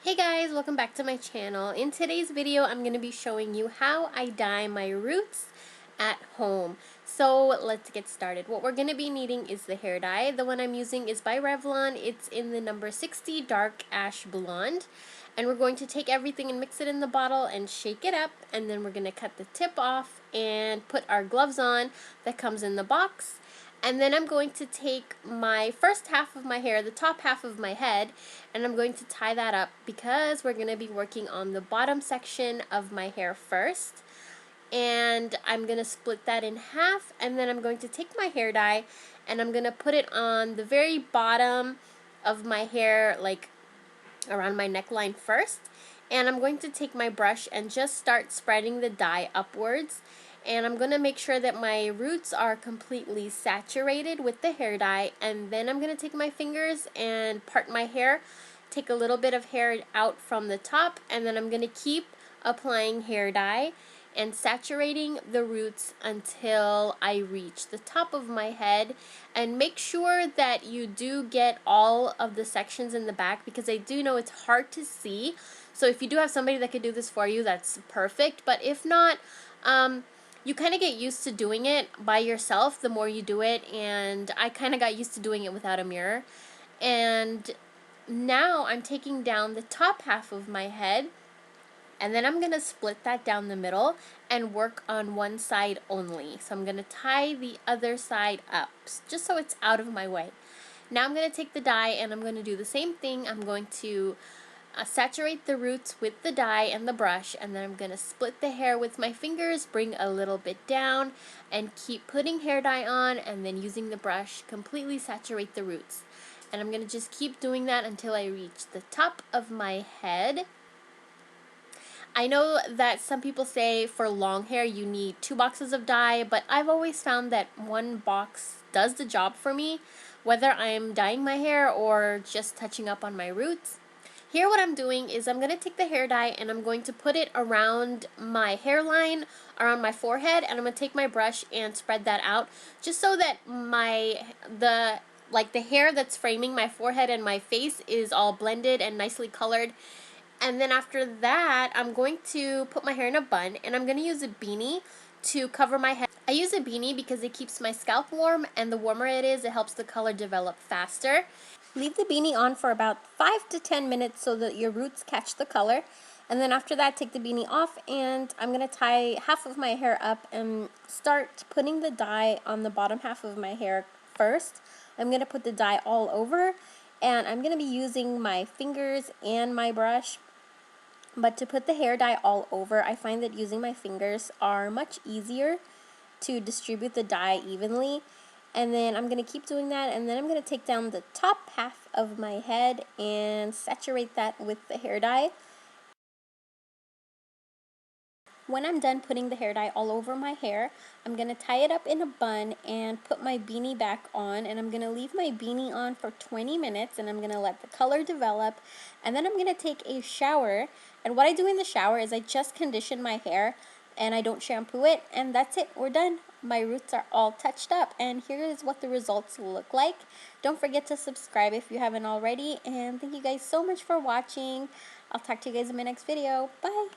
Hey guys, welcome back to my channel. In today's video, I'm going to be showing you how I dye my roots at home. So let's get started. What we're going to be needing is the hair dye. The one I'm using is by Revlon. It's in the number 60 Dark Ash Blonde. And we're going to take everything and mix it in the bottle and shake it up. And then we're going to cut the tip off and put our gloves on that comes in the box. And then I'm going to take my first half of my hair, the top half of my head, and I'm going to tie that up because we're going to be working on the bottom section of my hair first. And I'm going to split that in half, and then I'm going to take my hair dye and I'm going to put it on the very bottom of my hair, like around my neckline first. And I'm going to take my brush and just start spreading the dye upwards. And I'm going to make sure that my roots are completely saturated with the hair dye, and then I'm going to take my fingers and part my hair, take a little bit of hair out from the top, and then I'm going to keep applying hair dye and saturating the roots until I reach the top of my head. And make sure that you do get all of the sections in the back, because I do know it's hard to see. So if you do have somebody that could do this for you, that's perfect. But if not, you kind of get used to doing it by yourself the more you do it, and I kind of got used to doing it without a mirror. And now I'm taking down the top half of my head, and then I'm going to split that down the middle and work on one side only. So I'm going to tie the other side up just so it's out of my way. Now I'm going to take the dye and I'm going to do the same thing. I'm going to saturate the roots with the dye and the brush, and then I'm going to split the hair with my fingers, bring a little bit down, and keep putting hair dye on, and then using the brush completely saturate the roots. And I'm going to just keep doing that until I reach the top of my head. I know that some people say for long hair you need 2 boxes of dye, but I've always found that 1 box does the job for me, whether I'm dyeing my hair or just touching up on my roots. Here what I'm doing is I'm going to take the hair dye and I'm going to put it around my hairline, around my forehead, and I'm going to take my brush and spread that out just so that the hair that's framing my forehead and my face is all blended and nicely colored. And then after that, I'm going to put my hair in a bun, and I'm going to use a beanie to cover my head. I use a beanie because it keeps my scalp warm, and the warmer it is, it helps the color develop faster. Leave the beanie on for about 5 to 10 minutes so that your roots catch the color. And then after that, take the beanie off, and I'm going to tie half of my hair up and start putting the dye on the bottom half of my hair first. I'm going to put the dye all over, and I'm going to be using my fingers and my brush. But to put the hair dye all over, I find that using my fingers are much easier to distribute the dye evenly. And then I'm going to keep doing that, and then I'm going to take down the top half of my head and saturate that with the hair dye. When I'm done putting the hair dye all over my hair, I'm going to tie it up in a bun and put my beanie back on, and I'm going to leave my beanie on for 20 minutes, and I'm going to let the color develop, and then I'm going to take a shower. And what I do in the shower is I just condition my hair and I don't shampoo it, and that's it, we're done. My roots are all touched up, and here is what the results look like. Don't forget to subscribe if you haven't already, and thank you guys so much for watching. I'll talk to you guys in my next video. Bye!